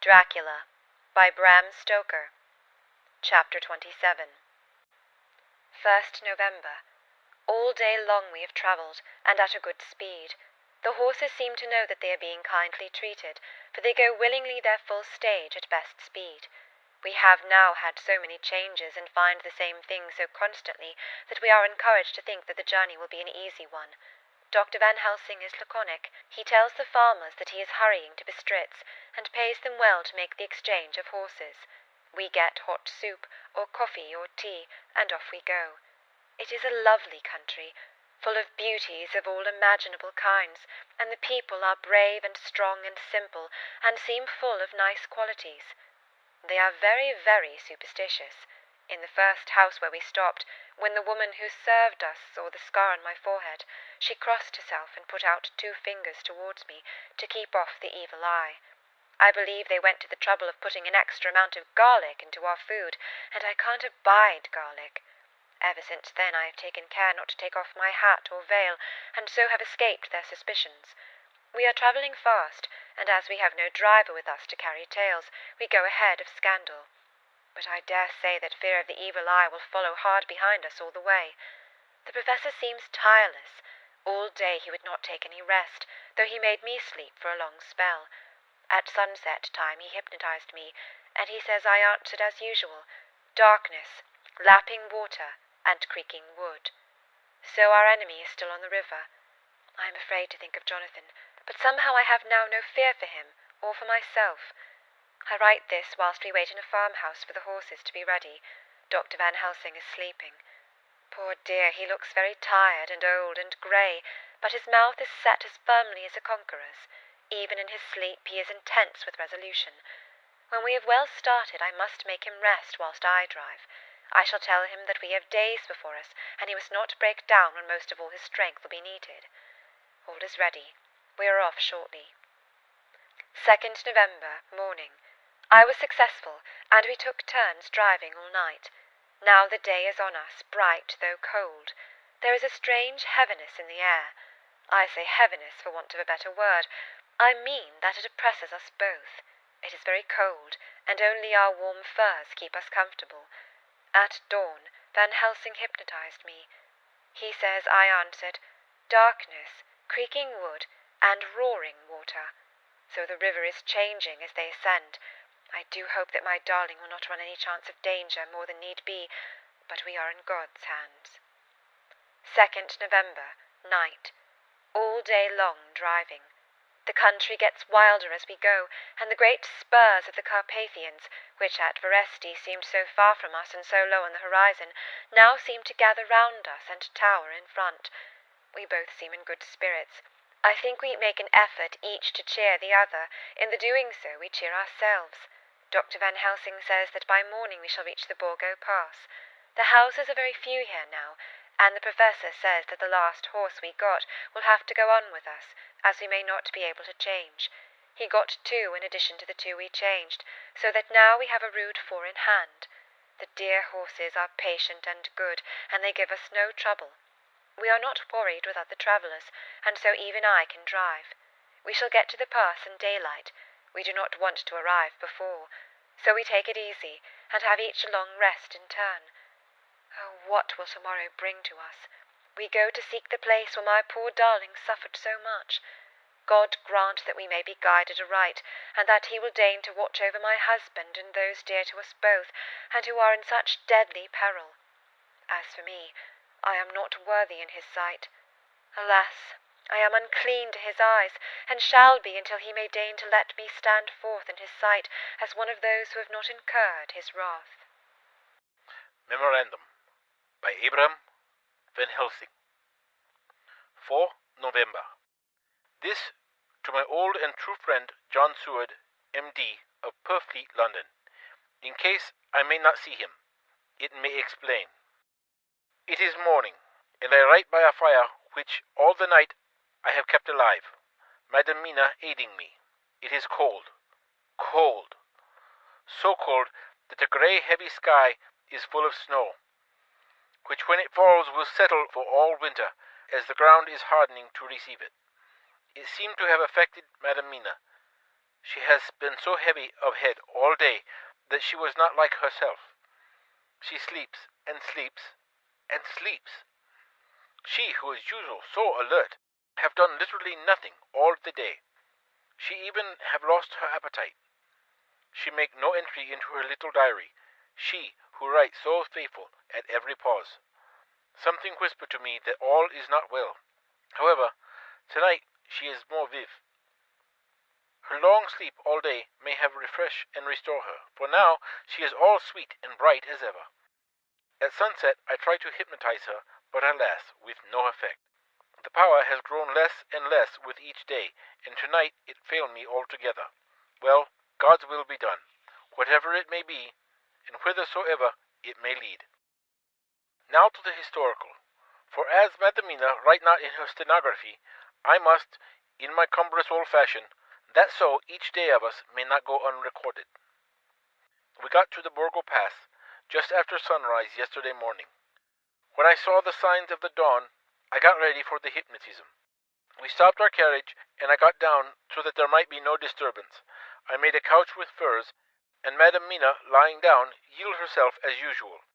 Dracula by Bram Stoker. Chapter 27. 1st November. All day long we have travelled, and at a good speed. The horses seem to know that they are being kindly treated, for they go willingly their full stage at best speed. We have now had so many changes, and find the same thing so constantly, that we are encouraged to think that the journey will be an easy one. Dr. Van Helsing is laconic. He tells the farmers that he is hurrying to Bistritz, and pays them well to make the exchange of horses. We get hot soup, or coffee, or tea, and off we go. It is a lovely country, full of beauties of all imaginable kinds, and the people are brave and strong and simple, and seem full of nice qualities. They are very, very superstitious. In the first house where we stopped, when the woman who served us saw the scar on my forehead, she crossed herself and put out 2 fingers towards me to keep off the evil eye. I believe they went to the trouble of putting an extra amount of garlic into our food, and I can't abide garlic. Ever since then I have taken care not to take off my hat or veil, and so have escaped their suspicions. We are travelling fast, and as we have no driver with us to carry tales, we go ahead of scandal. But I dare say that fear of the evil eye will follow hard behind us all the way. The professor seems tireless. All day he would not take any rest, though he made me sleep for a long spell. At sunset time he hypnotized me, and he says I answered as usual, darkness, lapping water, and creaking wood. So our enemy is still on the river. I am afraid to think of Jonathan, but somehow I have now no fear for him, or for myself. I write this whilst we wait in a farmhouse for the horses to be ready. Dr. Van Helsing is sleeping. Poor dear, he looks very tired and old and grey, but his mouth is set as firmly as a conqueror's. Even in his sleep he is intense with resolution. When we have well started, I must make him rest whilst I drive. I shall tell him that we have days before us, and he must not break down when most of all his strength will be needed. All is ready. We are off shortly. 2nd November, morning. I was successful, and we took turns driving all night. Now the day is on us, bright though cold. There is a strange heaviness in the air. I say heaviness for want of a better word. I mean that it oppresses us both. It is very cold, and only our warm furs keep us comfortable. At dawn, Van Helsing hypnotized me. He says I answered, darkness, creaking wood, and roaring water. So the river is changing as they ascend. I do hope that my darling will not run any chance of danger more than need be, but we are in God's hands. 2nd November, night. All day long driving. The country gets wilder as we go, and the great spurs of the Carpathians, which at Veresti seemed so far from us and so low on the horizon, now seem to gather round us and tower in front. We both seem in good spirits. I think we make an effort each to cheer the other. In the doing so we cheer ourselves. Dr. Van Helsing says that by morning we shall reach the Borgo Pass. The houses are very few here now, and the professor says that the last horse we got will have to go on with us, as we may not be able to change. He got 2 in addition to the 2 we changed, so that now we have a rude 4 in hand. The dear horses are patient and good, and they give us no trouble. We are not worried with other travellers, and so even I can drive. We shall get to the pass in daylight. We do not want to arrive before, so we take it easy, and have each a long rest in turn. Oh, what will tomorrow bring to us? We go to seek the place where my poor darling suffered so much. God grant that we may be guided aright, and that he will deign to watch over my husband and those dear to us both, and who are in such deadly peril. As for me, I am not worthy in his sight. Alas, I am unclean to his eyes, and shall be until he may deign to let me stand forth in his sight as one of those who have not incurred his wrath. Memorandum by Bram Van Helsing. 4 November. This to my old and true friend John Seward, M.D. of Purfleet, London. In case I may not see him, it may explain. It is morning, and I write by a fire which all the night I have kept alive, Madam Mina aiding me. It is cold, cold, so cold that the grey heavy sky is full of snow, which when it falls will settle for all winter, as the ground is hardening to receive it. It seemed to have affected Madam Mina, She has been so heavy of head all day that she was not like herself. She sleeps and sleeps and sleeps. She, who is usually so alert, have done literally nothing all the day. She even have lost her appetite. She make no entry into her little diary, she who writes so faithful at every pause. Something whispered to me that all is not well. However, tonight she is more vive. Her long sleep all day may have refreshed and restored her, for now she is all sweet and bright as ever. At sunset I try to hypnotize her, but alas, with no effect. The power has grown less and less with each day, and tonight it failed me altogether. Well, God's will be done, whatever it may be, and whithersoever it may lead. Now to the historical. For as Madamina write not in her stenography, I must, in my cumbrous old fashion, that so each day of us may not go unrecorded. We got to the Borgo Pass just after sunrise yesterday morning. When I saw the signs of the dawn, I got ready for the hypnotism. We stopped our carriage, and I got down so that there might be no disturbance. I made a couch with furs, and Madam Mina, lying down, yielded herself as usual,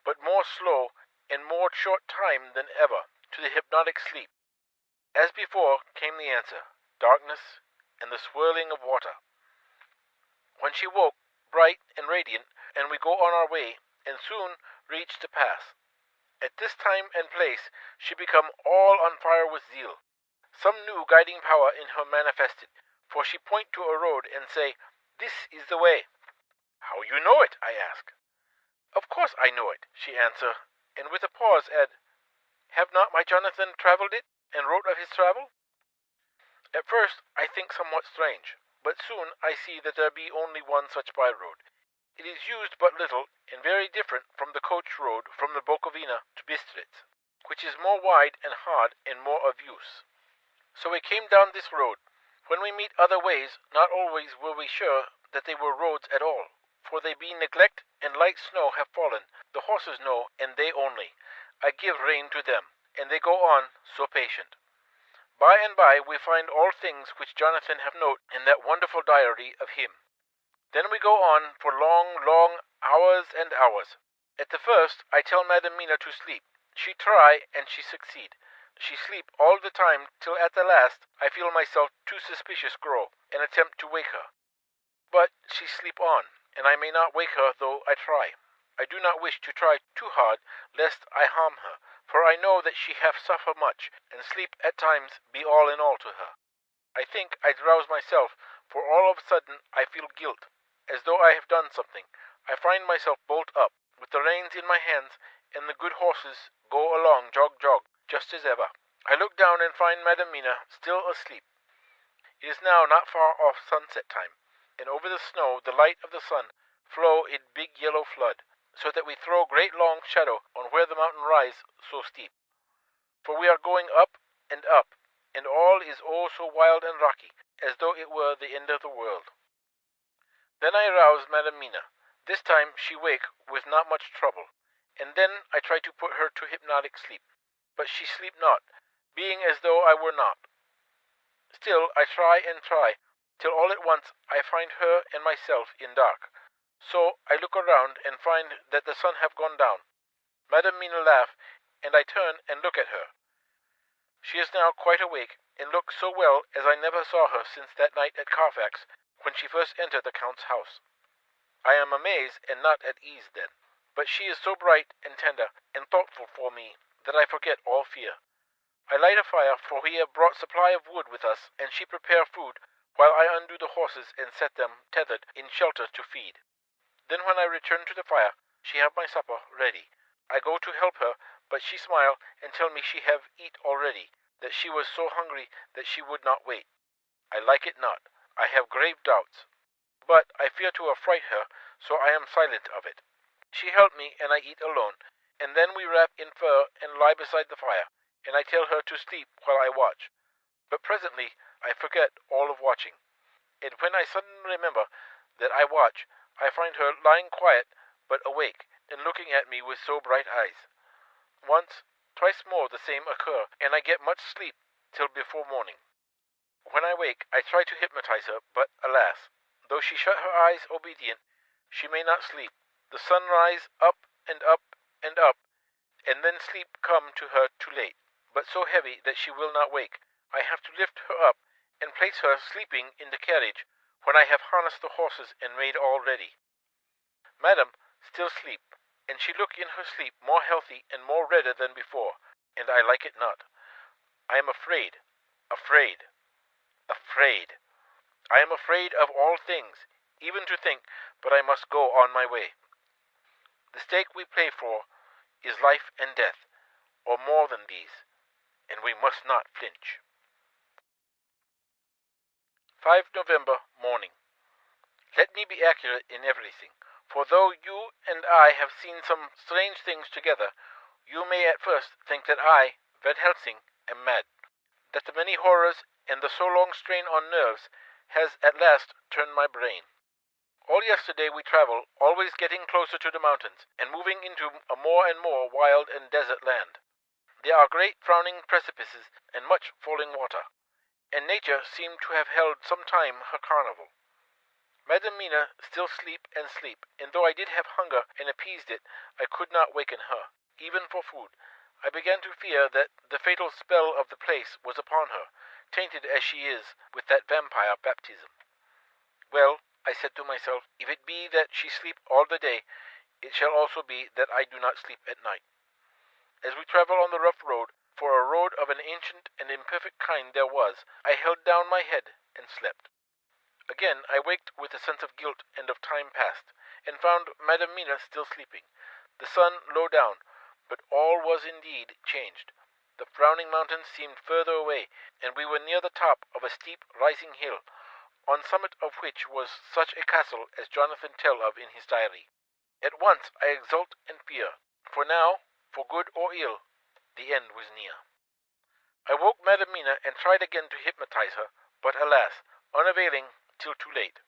but more slow and more short time than ever, to the hypnotic sleep. As before came the answer, darkness and the swirling of water. When she woke, bright and radiant, and we go on our way, and soon reach the pass. At this time and place she become all on fire with zeal. Some new guiding power in her manifested, for she point to a road and say, "This is the way." "How you know it?" I ask. "Of course I know it," she answer, and with a pause add, "Have not my Jonathan travelled it, and wrote of his travel?" At first I think somewhat strange, but soon I see that there be only one such by-road. It is used but little, and very different from the coach road from the Bukovina to Bistritz, which is more wide and hard and more of use. So we came down this road. When we meet other ways, not always were we sure that they were roads at all, for they be neglect and light snow have fallen. The horses know, and they only. I give rein to them, and they go on, so patient. By and by we find all things which Jonathan have note in that wonderful diary of him. Then we go on for long, long hours and hours. At the first I tell Madam Mina to sleep. She try, and she succeed. She sleep all the time till at the last I feel myself too suspicious grow, and attempt to wake her. But she sleep on, and I may not wake her though I try. I do not wish to try too hard, lest I harm her, for I know that she hath suffered much, and sleep at times be all in all to her. I think I drowse myself, for all of a sudden I feel guilt, as though I have done something. I find myself bolt up, with the reins in my hands, and the good horses go along jog jog, just as ever. I look down and find Madam Mina still asleep. It is now not far off sunset time, and over the snow the light of the sun flow in big yellow flood, so that we throw great long shadow on where the mountain rise so steep. For we are going up, and all is oh so wild and rocky, as though it were the end of the world. Then I rouse Madam Mina. This time she wake with not much trouble, and then I try to put her to hypnotic sleep. But she sleep not, being as though I were not. Still I try and try, till all at once I find her and myself in dark. So I look around and find that the sun have gone down. Madam Mina laugh, and I turn and look at her. She is now quite awake, and looks so well as I never saw her since that night at Carfax, when she first entered the Count's house. I am amazed and not at ease then, but she is so bright and tender and thoughtful for me that I forget all fear. I light a fire, for we have brought supply of wood with us, and she prepare food, while I undo the horses and set them tethered in shelter to feed. Then when I return to the fire, she have my supper ready. I go to help her, but she smile and tell me she have eat already, that she was so hungry that she would not wait. I like it not. I have grave doubts, but I fear to affright her, so I am silent of it. She help me, and I eat alone, and then we wrap in fur and lie beside the fire, and I tell her to sleep while I watch. But presently I forget all of watching, and when I suddenly remember that I watch, I find her lying quiet but awake, and looking at me with so bright eyes. Once, twice more the same occur, and I get much sleep till before morning. When I wake, I try to hypnotize her, but alas, though she shut her eyes obedient, she may not sleep. The sun rise up and up and up, and then sleep come to her too late, but so heavy that she will not wake. I have to lift her up and place her sleeping in the carriage when I have harnessed the horses and made all ready. Madam still sleep, and she look in her sleep more healthy and more redder than before, and I like it not. I am afraid, afraid, afraid. I am afraid of all things, even to think, but I must go on my way. The stake we play for is life and death, or more than these, and we must not flinch. 5 November morning. Let me be accurate in everything, for though you and I have seen some strange things together, you may at first think that I, Van Helsing, am mad, that the many horrors and the so long strain on nerves has at last turned my brain. All yesterday we travel, always getting closer to the mountains, and moving into a more and more wild and desert land. There are great frowning precipices and much falling water, and nature seemed to have held some time her carnival. Madam Mina still sleep, and though I did have hunger and appeased it, I could not waken her, even for food. I began to fear that the fatal spell of the place was upon her, tainted as she is with that vampire baptism. Well, I said to myself, if it be that she sleep all the day, it shall also be that I do not sleep at night. As we travel on the rough road, for a road of an ancient and imperfect kind there was, I held down my head and slept. Again I waked with a sense of guilt and of time past, and found Madam Mina still sleeping, the sun low down, but all was indeed changed. The frowning mountains seemed further away, and we were near the top of a steep rising hill, on summit of which was such a castle as Jonathan tell of in his diary. At once I exult and fear, for now, for good or ill, the end was near. I woke Madam Mina and tried again to hypnotize her, but alas, unavailing till too late.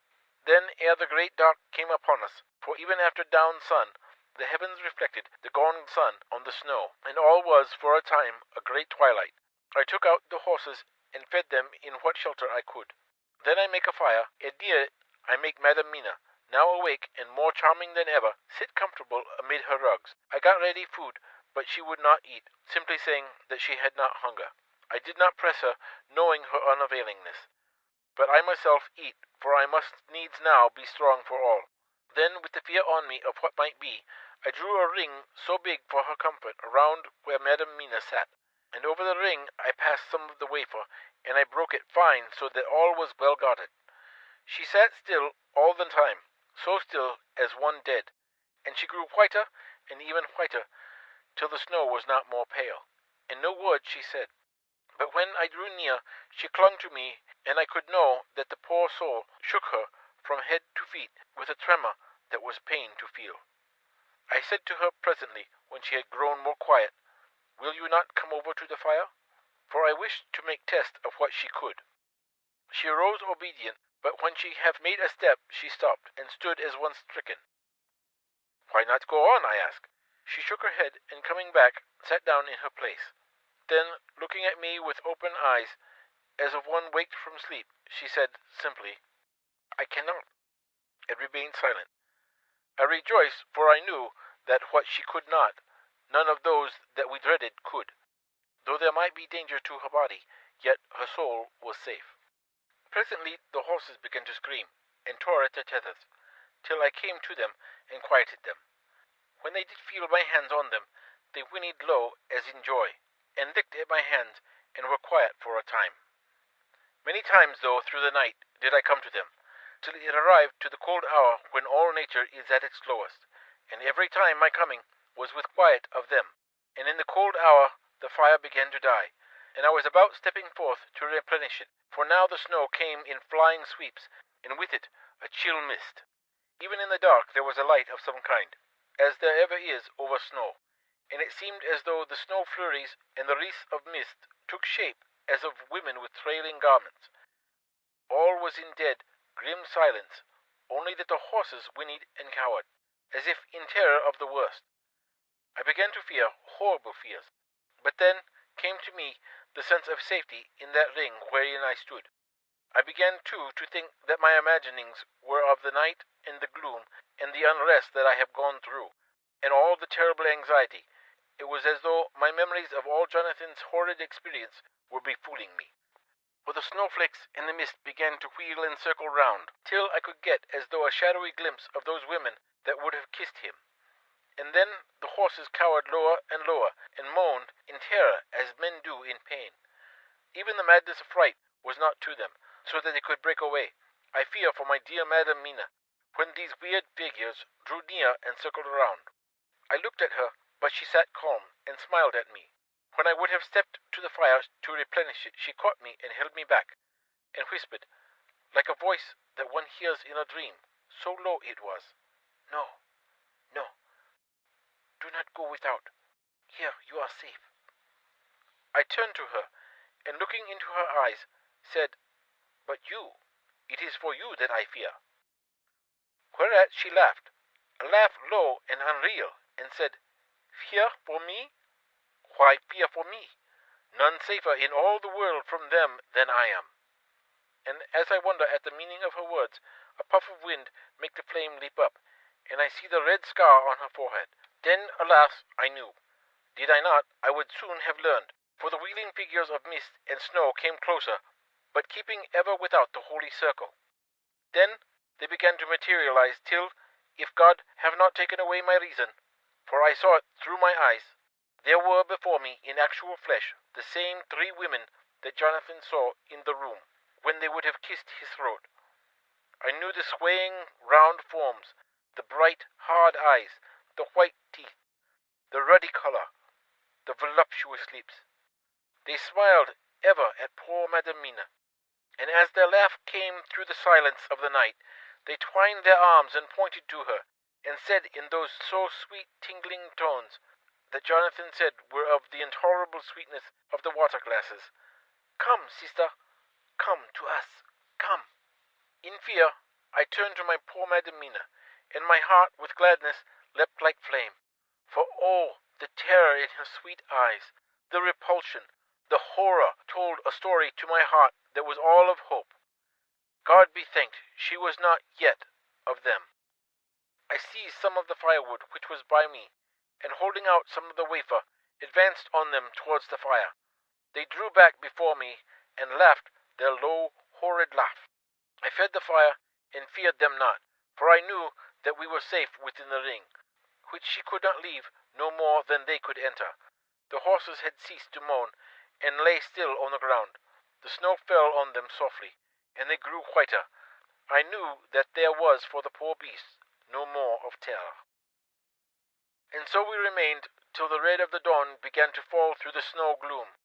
Then ere the great dark came upon us, for even after down sun, the heavens reflected the gone sun on the snow, and all was for a time a great twilight. I took out the horses and fed them in what shelter I could. Then I make a fire, and near it I make Madam Mina, now awake and more charming than ever, sit comfortable amid her rugs. I got ready food, but she would not eat, simply saying that she had not hunger. I did not press her, knowing her unavailingness. But I myself eat, for I must needs now be strong for all. Then, with the fear on me of what might be, I drew a ring so big for her comfort around where Madam Mina sat, and over the ring I passed some of the wafer, and I broke it fine so that all was well guarded. She sat still all the time, so still as one dead, and she grew whiter and even whiter, till the snow was not more pale, and no word she said. But when I drew near, she clung to me, and I could know that the poor soul shook her from head to feet with a tremor that was pain to feel. I said to her presently, when she had grown more quiet, "Will you not come over to the fire?" For I wished to make test of what she could. She arose obedient, but when she had made a step, she stopped, and stood as one stricken. "Why not go on?" I asked. She shook her head, and coming back, sat down in her place. Then, looking at me with open eyes, as of one waked from sleep, she said simply, "I cannot," and remained silent. I rejoiced, for I knew that what she could not, none of those that we dreaded could. Though there might be danger to her body, yet her soul was safe. Presently the horses began to scream, and tore at their tethers, till I came to them and quieted them. When they did feel my hands on them, they whinnied low as in joy, and licked at my hands, and were quiet for a time. Many times, though, through the night did I come to them, till it arrived to the cold hour when all nature is at its lowest, and every time my coming was with quiet of them, and in the cold hour the fire began to die, and I was about stepping forth to replenish it, for now the snow came in flying sweeps, and with it a chill mist. Even in the dark there was a light of some kind, as there ever is over snow, and it seemed as though the snow flurries and the wreaths of mist took shape as of women with trailing garments. All was in dead, grim silence, only that the horses whinnied and cowered, as if in terror of the worst. I began to fear horrible fears, but then came to me the sense of safety in that ring wherein I stood. I began, too, to think that my imaginings were of the night and the gloom and the unrest that I have gone through, and all the terrible anxiety. It was as though my memories of all Jonathan's horrid experience were befooling me. For the snowflakes and the mist began to wheel and circle round, till I could get as though a shadowy glimpse of those women that would have kissed him. And then the horses cowered lower and lower, and moaned in terror as men do in pain. Even the madness of fright was not to them, so that they could break away. I fear for my dear Madam Mina, when these weird figures drew near and circled around. I looked at her, but she sat calm and smiled at me. When I would have stepped to the fire to replenish it, she caught me and held me back, and whispered, like a voice that one hears in a dream, so low it was, "No, no, do not go without. Here you are safe." I turned to her, and looking into her eyes, said, "But you, it is for you that I fear." Whereat she laughed, a laugh low and unreal, and said, "Fear for me? Why fear for me? None safer in all the world from them than I am." And as I wonder at the meaning of her words, a puff of wind makes the flame leap up, and I see the red scar on her forehead. Then, alas, I knew. Did I not, I would soon have learned, for the wheeling figures of mist and snow came closer, but keeping ever without the holy circle. Then they began to materialize till, if God have not taken away my reason, for I saw it through my eyes, there were before me in actual flesh the same 3 women that Jonathan saw in the room when they would have kissed his throat. I knew the swaying round forms, the bright hard eyes, the white teeth, the ruddy color, the voluptuous lips. They smiled ever at poor Madam Mina, and as their laugh came through the silence of the night, they twined their arms and pointed to her, and said in those so sweet tingling tones that Jonathan said were of the intolerable sweetness of the water glasses, "Come, sister, come to us, come." In fear, I turned to my poor Madam Mina, and my heart with gladness leapt like flame. For oh, the terror in her sweet eyes, the repulsion, the horror told a story to my heart that was all of hope. God be thanked, she was not yet of them. I seized some of the firewood which was by me, and holding out some of the wafer, advanced on them towards the fire. They drew back before me, and laughed their low, horrid laugh. I fed the fire, and feared them not, for I knew that we were safe within the ring, which she could not leave no more than they could enter. The horses had ceased to moan, and lay still on the ground. The snow fell on them softly, and they grew whiter. I knew that there was for the poor beasts no more of terror. And so we remained till the red of the dawn began to fall through the snow gloom.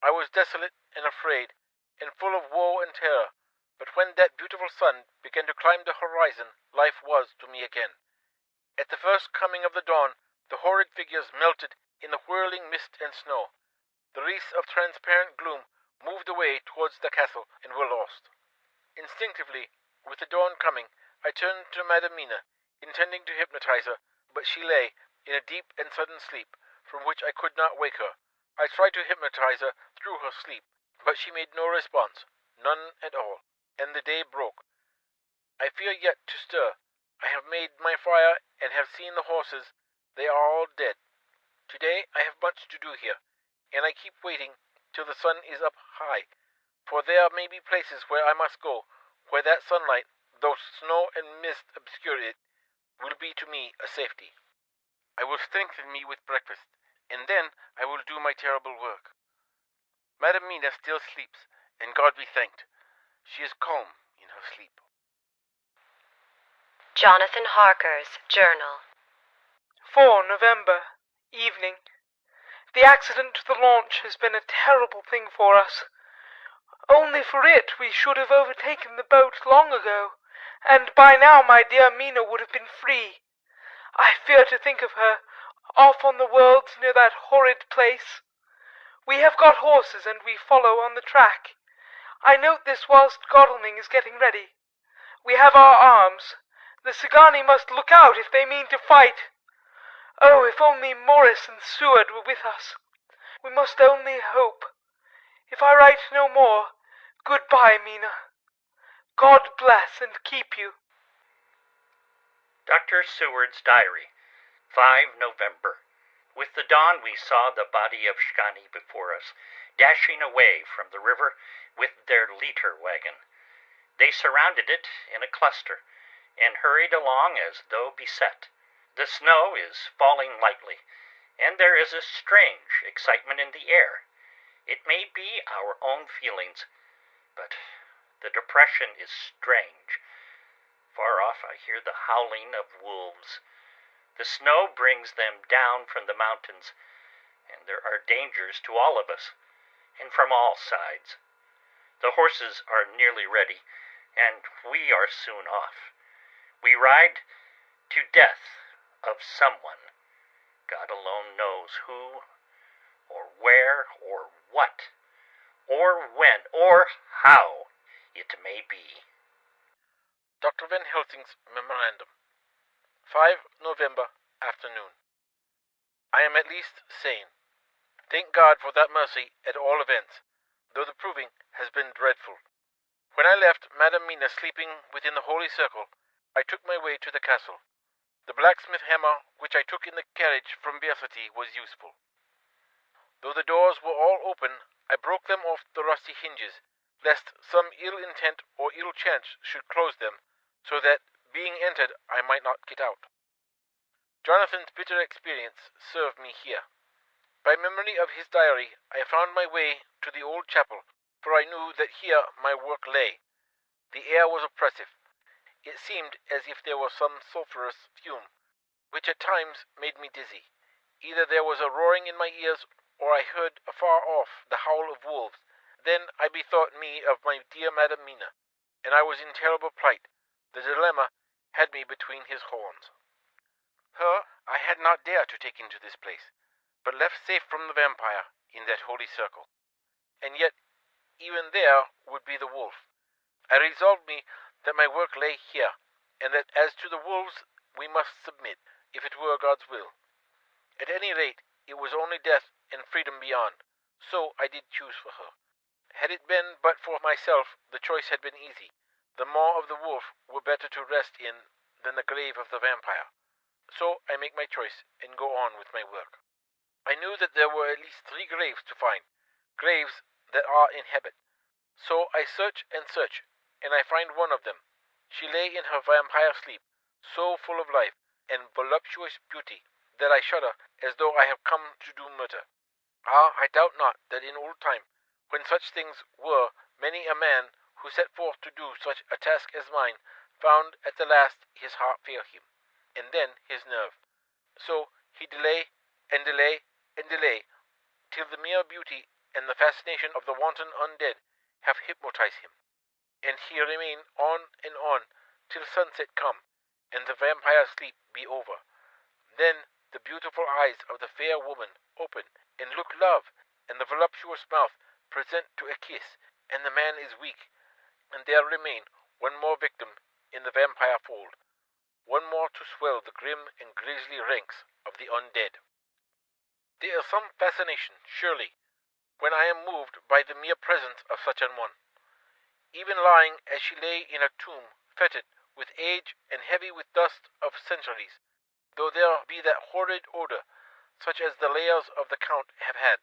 I was desolate and afraid, and full of woe and terror, but when that beautiful sun began to climb the horizon, life was to me again. At the first coming of the dawn, the horrid figures melted in the whirling mist and snow. The wreaths of transparent gloom moved away towards the castle and were lost. Instinctively, with the dawn coming, I turned to Madam Mina, intending to hypnotize her, but she lay in a deep and sudden sleep, from which I could not wake her. I tried to hypnotize her through her sleep, but she made no response, none at all, and the day broke. I fear yet to stir. I have made my fire and have seen the horses. They are all dead. Today I have much to do here, and I keep waiting till the sun is up high, for there may be places where I must go, where that sunlight, though snow and mist obscure it, will be to me a safety. I will strengthen me with breakfast, and then I will do my terrible work. Madam Mina still sleeps, and God be thanked, she is calm in her sleep. Jonathan Harker's Journal. 4 November, evening. The accident to the launch has been a terrible thing for us. Only for it we should have overtaken the boat long ago, and by now my dear Mina would have been free. I fear to think of her, off on the wolds near that horrid place. We have got horses, and we follow on the track. I note this whilst Godalming is getting ready. We have our arms. The Sagani must look out if they mean to fight. Oh, if only Morris and Seward were with us. We must only hope. If I write no more, goodbye, Mina. God bless and keep you. Dr. Seward's Diary, 5 November. With the dawn we saw the body of Shani before us, dashing away from the river with their liter wagon. They surrounded it in a cluster, and hurried along as though beset. The snow is falling lightly, and there is a strange excitement in the air. It may be our own feelings, but the depression is strange. Far off I hear the howling of wolves. The snow brings them down from the mountains, and there are dangers to all of us, and from all sides. The horses are nearly ready, and we are soon off. We ride to death of someone. God alone knows who, or where, or what, or when, or how it may be. Dr. Van Helsing's Memorandum. 5 November afternoon. I am at least sane. Thank God for that mercy at all events, though the proving has been dreadful. When I left Madam Mina sleeping within the holy circle, I took my way to the castle. The blacksmith hammer which I took in the carriage from Vercity was useful. Though the doors were all open, I broke them off the rusty hinges, lest some ill intent or ill chance should close them, so that, being entered, I might not get out. Jonathan's bitter experience served me here. By memory of his diary, I found my way to the old chapel, for I knew that here my work lay. The air was oppressive. It seemed as if there was some sulphurous fume, which at times made me dizzy. Either there was a roaring in my ears, or I heard afar off the howl of wolves. Then I bethought me of my dear Madam Mina, and I was in terrible plight. The dilemma had me between his horns. Her I had not dared to take into this place, but left safe from the vampire in that holy circle. And yet even there would be the wolf. I resolved me that my work lay here, and that as to the wolves we must submit, if it were God's will. At any rate, it was only death and freedom beyond, so I did choose for her. Had it been but for myself, the choice had been easy. The maw of the wolf were better to rest in than the grave of the vampire. So I make my choice and go on with my work. I knew that there were at least 3 graves to find, graves that are in habit. So I search, and I find one of them. She lay in her vampire sleep, so full of life and voluptuous beauty that I shudder as though I have come to do murder. Ah, I doubt not that in old time, when such things were, many a man who set forth to do such a task as mine found at the last his heart fail him, and then his nerve. So he delay and delay and delay, till the mere beauty and the fascination of the wanton undead have hypnotized him, and he remain on and on till sunset come, and the vampire sleep be over. Then the beautiful eyes of the fair woman open and look love, and the voluptuous mouth present to a kiss, and the man is weak, and there remain one more victim in the vampire fold, one more to swell the grim and grisly ranks of the undead. There is some fascination, surely, when I am moved by the mere presence of such an one. Even lying as she lay in a tomb, fetid with age and heavy with dust of centuries, though there be that horrid odor, such as the layers of the Count have had.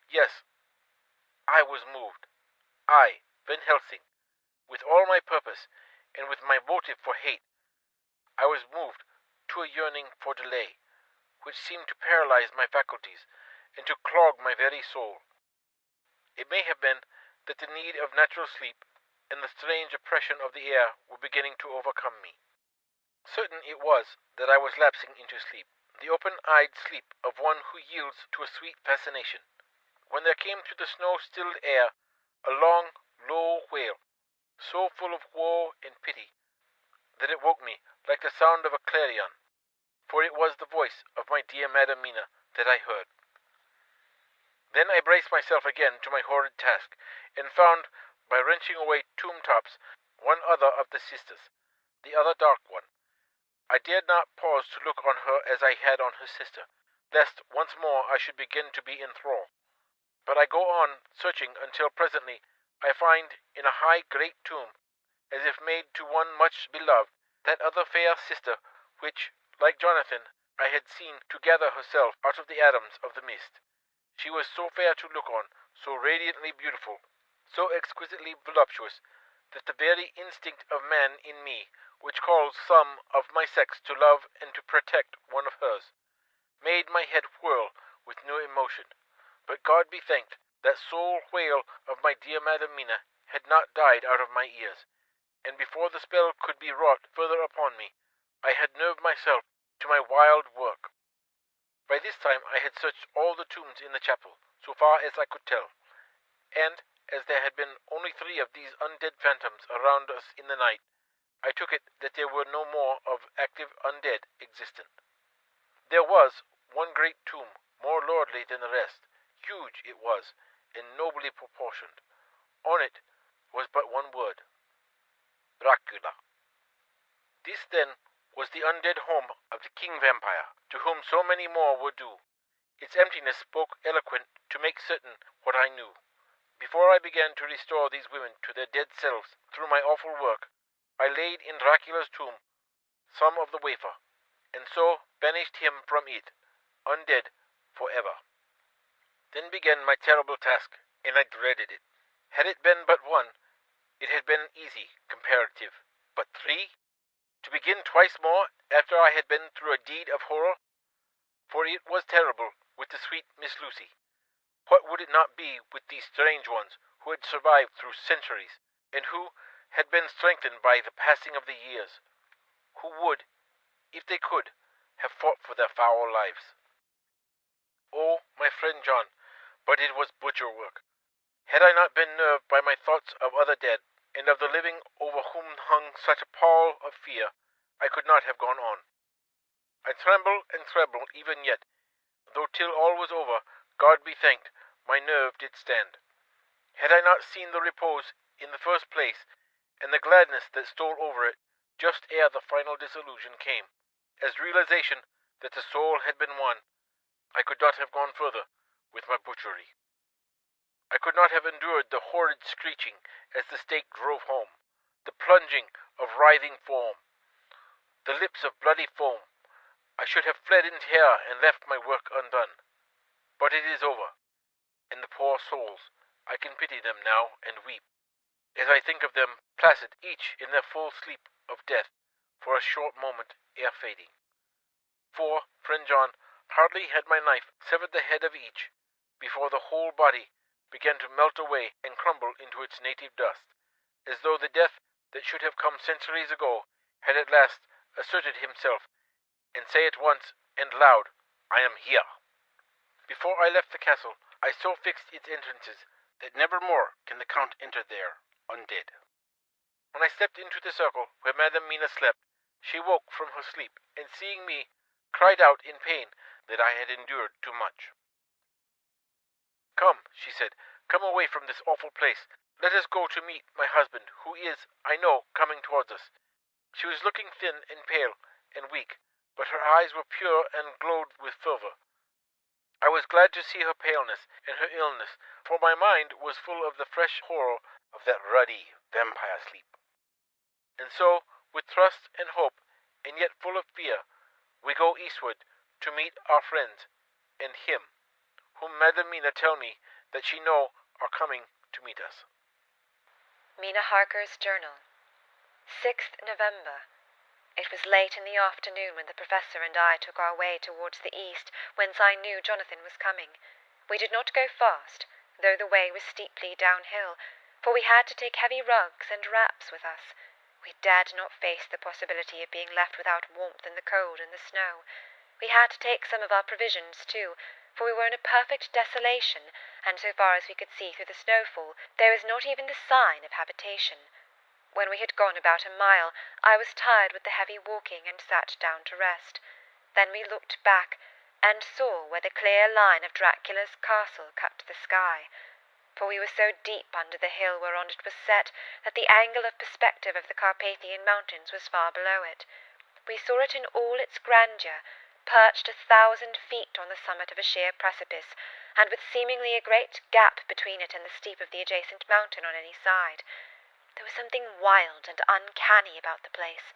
Yes, I was moved. I, Van Helsing, with all my purpose, and with my motive for hate, I was moved to a yearning for delay, which seemed to paralyze my faculties, and to clog my very soul. It may have been that the need of natural sleep and the strange oppression of the air were beginning to overcome me. Certain it was that I was lapsing into sleep, the open-eyed sleep of one who yields to a sweet fascination, when there came to the snow-stilled air a long, low wail, so full of woe and pity that it woke me like the sound of a clarion, for it was the voice of my dear Madam Mina that I heard. Then I braced myself again to my horrid task, and found, by wrenching away tomb-tops, one other of the sisters, the other dark one. I dared not pause to look on her as I had on her sister, lest once more I should begin to be in thrall. But I go on searching until presently I find in a high great tomb as if made to one much beloved, that other fair sister, which, like Jonathan, I had seen to gather herself out of the atoms of the mist. She was so fair to look on, so radiantly beautiful, so exquisitely voluptuous, that the very instinct of man in me, which calls some of my sex to love and to protect one of hers, made my head whirl with new emotion. But God be thanked, that soul wail of my dear Madam Mina had not died out of my ears, and before the spell could be wrought further upon me, I had nerved myself to my wild work. By this time I had searched all the tombs in the chapel, so far as I could tell, and as there had been only 3 of these undead phantoms around us in the night, I took it that there were no more of active undead existent. There was one great tomb, more lordly than the rest. Huge it was, and nobly proportioned. On it was but one word: Dracula. This, then, was the undead home of the king vampire, to whom so many more were due. Its emptiness spoke eloquent to make certain what I knew. Before I began to restore these women to their dead selves through my awful work, I laid in Dracula's tomb some of the wafer, and so banished him from it, undead forever. Then began my terrible task, and I dreaded it. Had it been but one, it had been easy, comparative. But 3? To begin twice more after I had been through a deed of horror? For it was terrible with the sweet Miss Lucy. What would it not be with these strange ones who had survived through centuries, and who had been strengthened by the passing of the years, who would, if they could, have fought for their foul lives? Oh, my friend John, but it was butcher work. Had I not been nerved by my thoughts of other dead, and of the living over whom hung such a pall of fear, I could not have gone on. I tremble and tremble even yet, though till all was over, God be thanked, my nerve did stand. Had I not seen the repose in the first place, and the gladness that stole over it just ere the final disillusion came, as realization that the soul had been won, I could not have gone further with my butchery. I could not have endured the horrid screeching as the stake drove home, the plunging of writhing form, the lips of bloody foam. I should have fled in terror and left my work undone. But it is over, and the poor souls, I can pity them now and weep, as I think of them placid each in their full sleep of death for a short moment ere fading. For, friend John, hardly had my knife severed the head of each, before the whole body began to melt away and crumble into its native dust, as though the death that should have come centuries ago had at last asserted himself, and say at once and loud, I am here. Before I left the castle, I so fixed its entrances that never more can the Count enter there, undead. When I stepped into the circle where Madam Mina slept, she woke from her sleep, and seeing me, cried out in pain that I had endured too much. Come, she said, come away from this awful place. Let us go to meet my husband, who is, I know, coming towards us. She was looking thin and pale and weak, but her eyes were pure and glowed with fervor. I was glad to see her paleness and her illness, for my mind was full of the fresh horror of that ruddy vampire sleep. And so, with trust and hope, and yet full of fear, we go eastward to meet our friends and him, whom Madam Mina tell me that she know are coming to meet us. Mina Harker's Journal, 6th November. It was late in the afternoon when the Professor and I took our way towards the east, whence I knew Jonathan was coming. We did not go fast, though the way was steeply downhill, for we had to take heavy rugs and wraps with us. We dared not face the possibility of being left without warmth in the cold and the snow. We had to take some of our provisions, too, for we were in a perfect desolation, and so far as we could see through the snowfall, there was not even the sign of habitation. When we had gone about a mile, I was tired with the heavy walking and sat down to rest. Then we looked back, and saw where the clear line of Dracula's castle cut the sky. For we were so deep under the hill whereon it was set, that the angle of perspective of the Carpathian mountains was far below it. We saw it in all its grandeur, perched 1,000 feet on the summit of a sheer precipice, and with seemingly a great gap between it and the steep of the adjacent mountain on any side. There was something wild and uncanny about the place.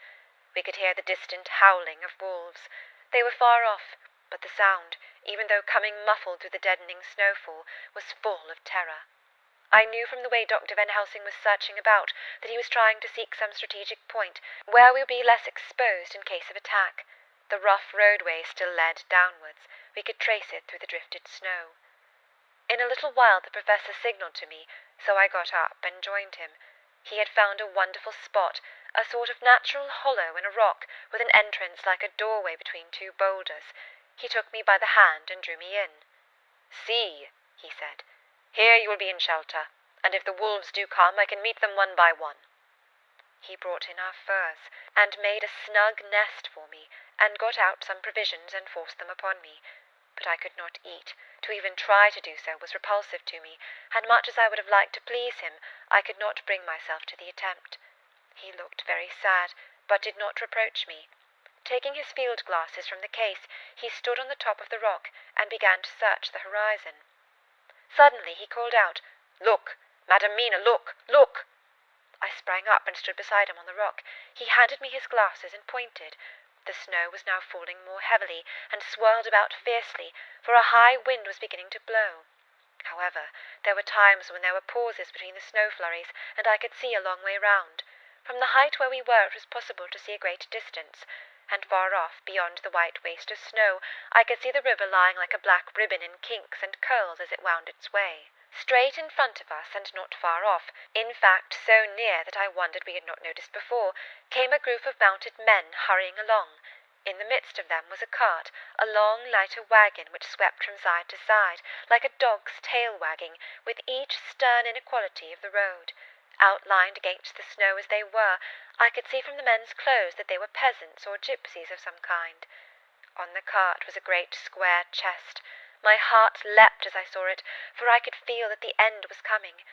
We could hear the distant howling of wolves. They were far off, but the sound, even though coming muffled through the deadening snowfall, was full of terror. I knew from the way Dr. Van Helsing was searching about that he was trying to seek some strategic point where we would be less exposed in case of attack. The rough roadway still led downwards. We could trace it through the drifted snow. In a little while the professor signalled to me, so I got up and joined him. He had found a wonderful spot, a sort of natural hollow in a rock, with an entrance like a doorway between two boulders. He took me by the hand and drew me in. "See," he said, "here you will be in shelter, and if the wolves do come, I can meet them one by one." He brought in our furs, and made a snug nest for me, and got out some provisions and forced them upon me. But I could not eat. To even try to do so was repulsive to me, and much as I would have liked to please him, I could not bring myself to the attempt. He looked very sad, but did not reproach me. Taking his field glasses from the case, he stood on the top of the rock and began to search the horizon. Suddenly he called out, "Look, Madam Mina, look, look!" I sprang up and stood beside him on the rock. He handed me his glasses and pointed. The snow was now falling more heavily, and swirled about fiercely, for a high wind was beginning to blow. However, there were times when there were pauses between the snow flurries, and I could see a long way round. From the height where we were it was possible to see a great distance, and far off, beyond the white waste of snow, I could see the river lying like a black ribbon in kinks and curls as it wound its way. Straight in front of us, and not far off, in fact so near that I wondered we had not noticed before, came a group of mounted men hurrying along. In the midst of them was a cart, a long lighter wagon which swept from side to side, like a dog's tail wagging, with each stern inequality of the road. Outlined against the snow as they were, I could see from the men's clothes that they were peasants or gypsies of some kind. On the cart was a great square chest. My heart leapt as I saw it, for I could feel that the end was coming.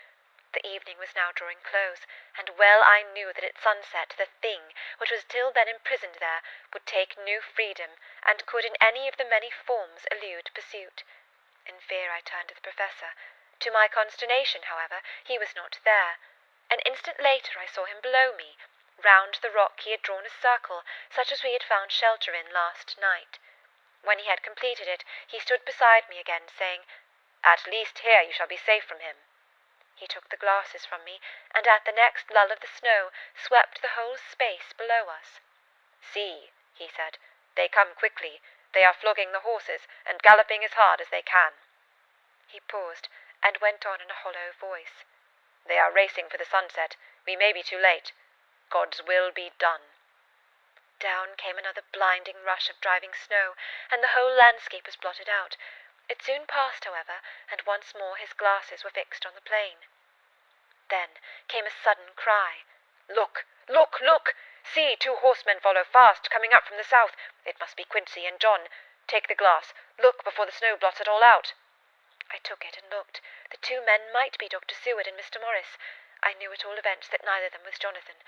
The evening was now drawing close, and well I knew that at sunset the thing, which was till then imprisoned there, would take new freedom, and could in any of the many forms elude pursuit. In fear I turned to the professor. To my consternation, however, he was not there. An instant later I saw him below me. Round the rock he had drawn a circle, such as we had found shelter in last night. When he had completed it, he stood beside me again, saying, "At least here you shall be safe from him." He took the glasses from me, and at the next lull of the snow swept the whole space below us. "See," he said, "they come quickly. They are flogging the horses, and galloping as hard as they can." He paused, and went on in a hollow voice, "They are racing for the sunset. We may be too late. God's will be done." Down came another blinding rush of driving snow, and the whole landscape was blotted out. It soon passed, however, and once more his glasses were fixed on the plain. Then came a sudden cry. "Look, look, look! See, 2 horsemen follow fast, coming up from the south. It must be Quincy and John. Take the glass. Look before the snow blots it all out." I took it and looked. The 2 men might be Dr. Seward and Mr. Morris. I knew at all events that neither of them was Jonathan.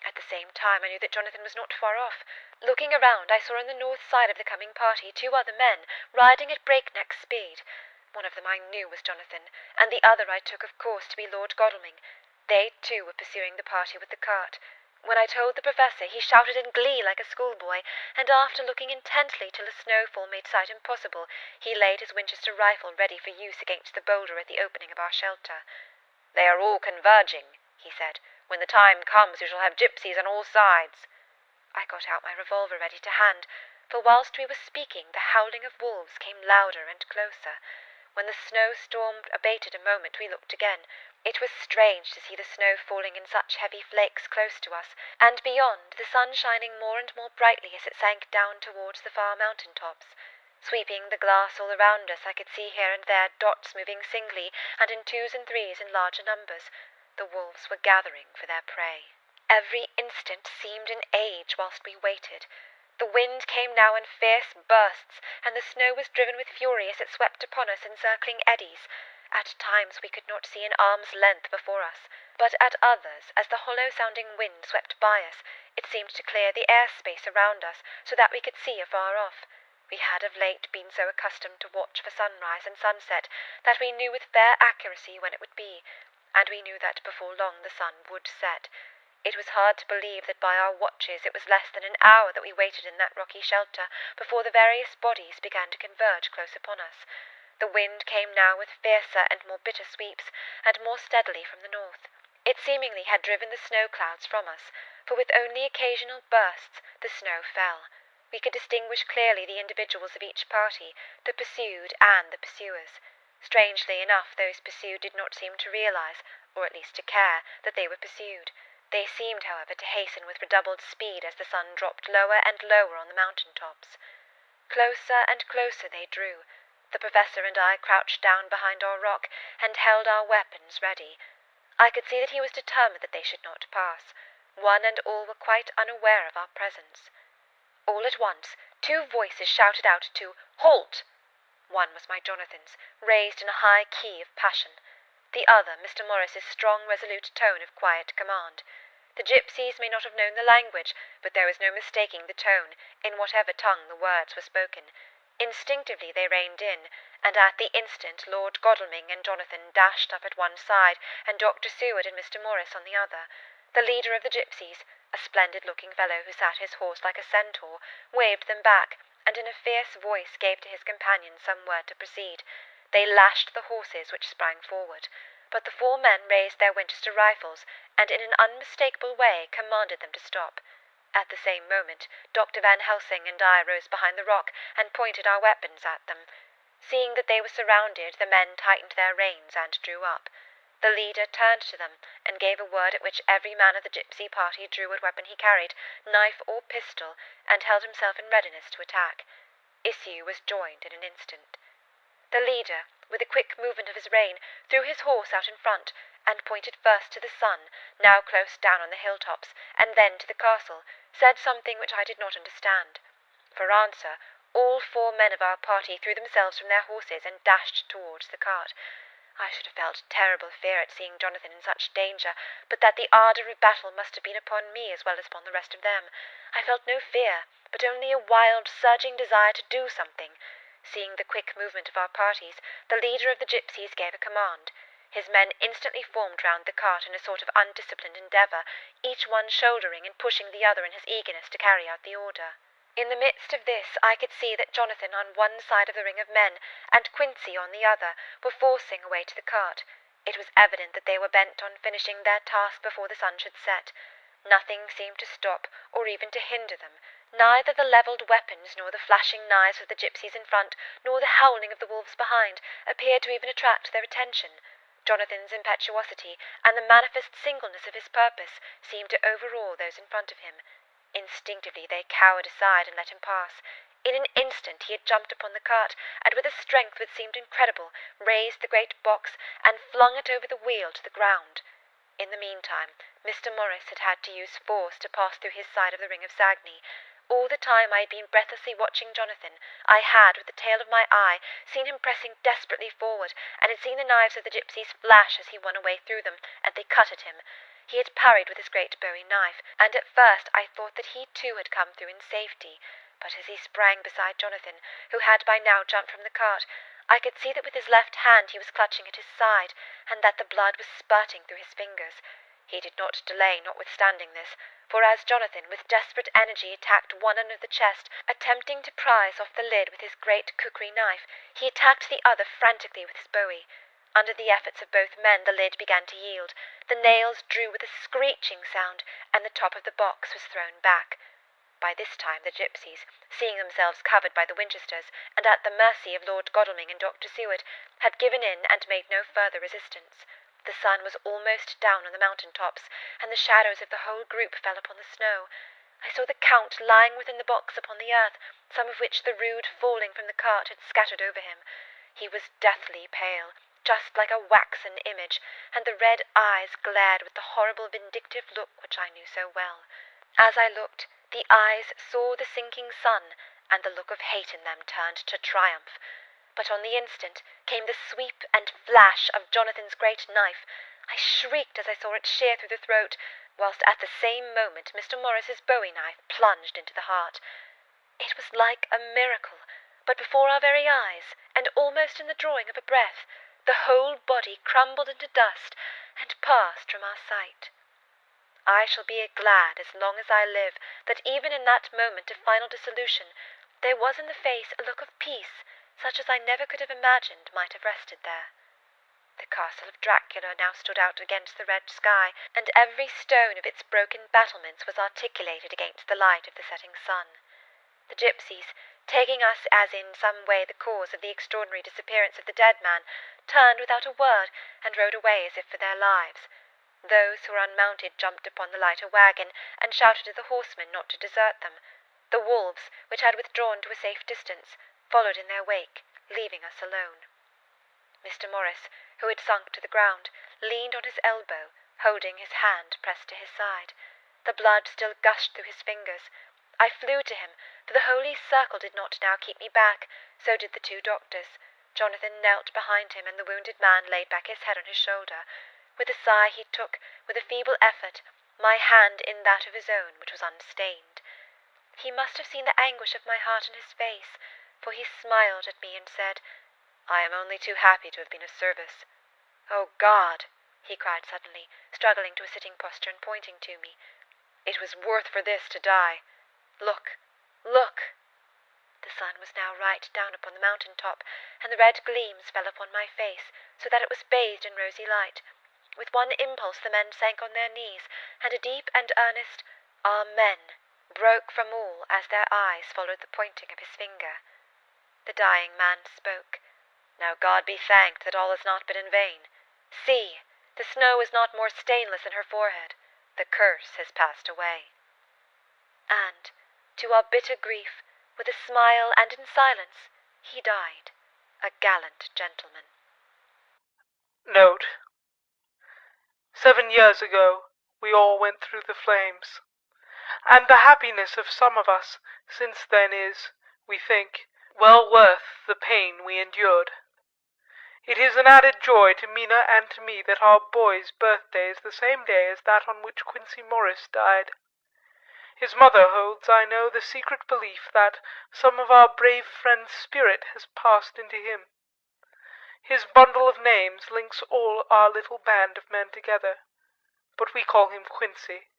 At the same time I knew that Jonathan was not far off. Looking around, I saw on the north side of the coming party 2 other men, riding at breakneck speed. One of them I knew was Jonathan, and the other I took, of course, to be Lord Godalming. They, too, were pursuing the party with the cart. When I told the professor, he shouted in glee like a schoolboy, and after looking intently till the snowfall made sight impossible, he laid his Winchester rifle ready for use against the boulder at the opening of our shelter. "They are all converging," he said. "When the time comes we shall have gypsies on all sides." I got out my revolver ready to hand, for whilst we were speaking the howling of wolves came louder and closer. When the snowstorm abated a moment we looked again. It was strange to see the snow falling in such heavy flakes close to us, and beyond, the sun shining more and more brightly as it sank down towards the far mountain tops. Sweeping the glass all around us, I could see here and there dots moving singly and in 2s and 3s in larger numbers. The wolves were gathering for their prey. Every instant seemed an age whilst we waited. The wind came now in fierce bursts, and the snow was driven with fury as it swept upon us in circling eddies. At times we could not see an arm's length before us, but at others, as the hollow-sounding wind swept by us, it seemed to clear the air-space around us so that we could see afar off. We had of late been so accustomed to watch for sunrise and sunset that we knew with fair accuracy when it would be. and we knew that before long the sun would set. It was hard to believe that by our watches it was less than an hour that we waited in that rocky shelter before the various bodies began to converge close upon us. The wind came now with fiercer and more bitter sweeps, and more steadily from the north. It seemingly had driven the snow clouds from us, for with only occasional bursts the snow fell. We could distinguish clearly the individuals of each party, the pursued and the pursuers. Strangely enough, those pursued did not seem to realize, or at least to care, that they were pursued. They seemed, however, to hasten with redoubled speed as the sun dropped lower and lower on the mountain tops. Closer and closer they drew. The professor and I crouched down behind our rock and held our weapons ready. I could see that he was determined that they should not pass. One and all were quite unaware of our presence. All at once, two voices shouted out to "Halt!" One was my Jonathan's, raised in a high key of passion. The other, Mr. Morris's strong, resolute tone of quiet command. The gypsies may not have known the language, but there was no mistaking the tone, in whatever tongue the words were spoken. Instinctively they reined in, and at the instant Lord Godalming and Jonathan dashed up at one side, and Dr. Seward and Mr. Morris on the other. The leader of the gypsies, a splendid-looking fellow who sat his horse like a centaur, waved them back, and in a fierce voice gave to his companions some word to proceed. They lashed the horses, which sprang forward, but the four men raised their Winchester rifles, and in an unmistakable way commanded them to stop. At the same moment, Dr. Van Helsing and I rose behind the rock and pointed our weapons at them. Seeing that they were surrounded, the men tightened their reins and drew up. The leader turned to them and gave a word at which every man of the gypsy party drew what weapon he carried, knife or pistol, and held himself in readiness to attack. Issue was joined in an instant. The leader, with a quick movement of his rein, threw his horse out in front, and pointed first to the sun, now close down on the hilltops, and then to the castle, said something which I did not understand. For answer, all four men of our party threw themselves from their horses and dashed towards the cart. I should have felt terrible fear at seeing Jonathan in such danger, but that the ardour of battle must have been upon me as well as upon the rest of them. I felt no fear, but only a wild, surging desire to do something. Seeing the quick movement of our parties, the leader of the gypsies gave a command. His men instantly formed round the cart in a sort of undisciplined endeavour, each one shouldering and pushing the other in his eagerness to carry out the order. In the midst of this, I could see that Jonathan on one side of the ring of men, and Quincy on the other, were forcing a way to the cart. It was evident that they were bent on finishing their task before the sun should set. Nothing seemed to stop, or even to hinder them. Neither the levelled weapons, nor the flashing knives of the gypsies in front, nor the howling of the wolves behind, appeared to even attract their attention. Jonathan's impetuosity, and the manifest singleness of his purpose, seemed to overawe those in front of him. Instinctively they cowered aside and let him pass. In an instant he had jumped upon the cart, and with a strength which seemed incredible, raised the great box, and flung it over the wheel to the ground. In the meantime, Mr. Morris had had to use force to pass through his side of the ring of Sagny. All the time I had been breathlessly watching Jonathan, I had, with the tail of my eye, seen him pressing desperately forward, and had seen the knives of the gypsies flash as he won a way through them, and they cut at him. He had parried with his great bowie knife, and at first I thought that he too had come through in safety. But as he sprang beside Jonathan, who had by now jumped from the cart, I could see that with his left hand he was clutching at his side, and that the blood was spurting through his fingers. He did not delay, notwithstanding this, for as Jonathan with desperate energy attacked one under the chest, attempting to prise off the lid with his great kukri knife, he attacked the other frantically with his bowie. Under the efforts of both men the lid began to yield. The nails drew with a screeching sound, and the top of the box was thrown back. By this time the gypsies, seeing themselves covered by the Winchesters, and at the mercy of Lord Godalming and Dr. Seward, had given in and made no further resistance. The sun was almost down on the mountain tops, and the shadows of the whole group fell upon the snow. I saw the Count lying within the box upon the earth, some of which the rude falling from the cart had scattered over him. He was deathly pale, just like a waxen image, and the red eyes glared with the horrible vindictive look which I knew so well. As I looked, the eyes saw the sinking sun, and the look of hate in them turned to triumph. But on the instant came the sweep and flash of Jonathan's great knife. I shrieked as I saw it shear through the throat, whilst at the same moment Mr. Morris's bowie knife plunged into the heart. It was like a miracle, but before our very eyes, and almost in the drawing of a breath, the whole body crumbled into dust, and passed from our sight. I shall be glad as long as I live that even in that moment of final dissolution there was in the face a look of peace such as I never could have imagined might have rested there. The castle of Dracula now stood out against the red sky, and every stone of its broken battlements was articulated against the light of the setting sun. The gypsies, taking us as in some way the cause of the extraordinary disappearance of the dead man, turned without a word and rode away as if for their lives. Those who were unmounted jumped upon the lighter wagon and shouted to the horsemen not to desert them. The wolves, which had withdrawn to a safe distance, followed in their wake, leaving us alone. Mr. Morris, who had sunk to the ground, leaned on his elbow, holding his hand pressed to his side. The blood still gushed through his fingers. I flew to him, for the holy circle did not now keep me back, so did the two doctors. Jonathan knelt behind him, and the wounded man laid back his head on his shoulder. With a sigh he took, with a feeble effort, my hand in that of his own, which was unstained. He must have seen the anguish of my heart in his face, for he smiled at me and said, "I am only too happy to have been of service. Oh, God!" he cried suddenly, struggling to a sitting posture and pointing to me. "It was worth for this to die. Look, look!" The sun was now right down upon the mountain top, and the red gleams fell upon my face, so that it was bathed in rosy light. With one impulse the men sank on their knees, and a deep and earnest "Amen" broke from all as their eyes followed the pointing of his finger. The dying man spoke. "Now God be thanked that all has not been in vain. See, the snow is not more stainless than her forehead. The curse has passed away." And, to our bitter grief, with a smile and in silence, he died, a gallant gentleman. Note: 7 years ago we all went through the flames, and the happiness of some of us since then is, we think, well worth the pain we endured. It is an added joy to Mina and to me that our boy's birthday is the same day as that on which Quincy Morris died. His mother holds, I know, the secret belief that some of our brave friend's spirit has passed into him. His bundle of names links all our little band of men together, but we call him Quincy.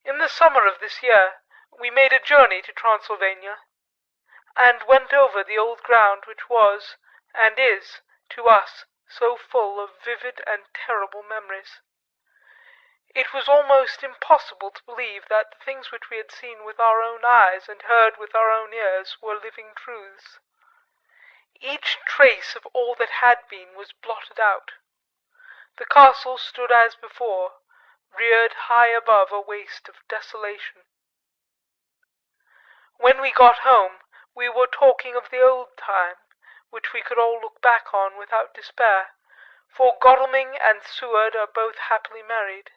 In the summer of this year we made a journey to Transylvania, and went over the old ground which was, and is, to us, so full of vivid and terrible memories. It was almost impossible to believe that the things which we had seen with our own eyes and heard with our own ears were living truths. Each trace of all that had been was blotted out. The castle stood as before, reared high above a waste of desolation. When we got home, we were talking of the old time, which we could all look back on without despair, for Godalming and Seward are both happily married.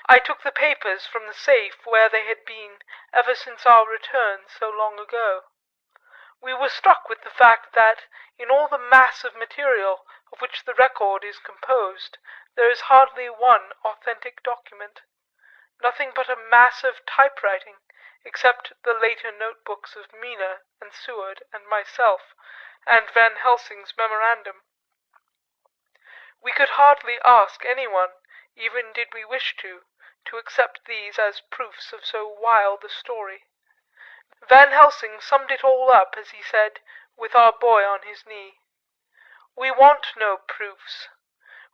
I took the papers from the safe where they had been ever since our return so long ago. We were struck with the fact that, in all the mass of material of which the record is composed, there is hardly one authentic document, nothing but a mass of typewriting, except the later notebooks of Mina and Seward and myself, and Van Helsing's memorandum. We could hardly ask anyone, even did we wish to accept these as proofs of so wild a story. Van Helsing summed it all up as he said, with our boy on his knee, "We want no proofs.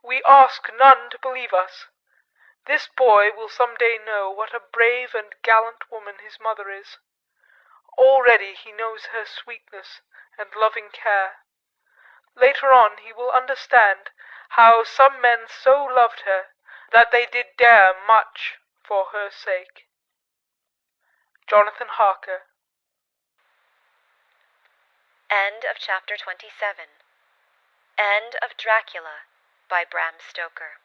We ask none to believe us. This boy will some day know what a brave and gallant woman his mother is. Already he knows her sweetness and loving care. Later on he will understand how some men so loved her that they did dare much for her sake." Jonathan Harker. End of chapter 27. End of Dracula by Bram Stoker.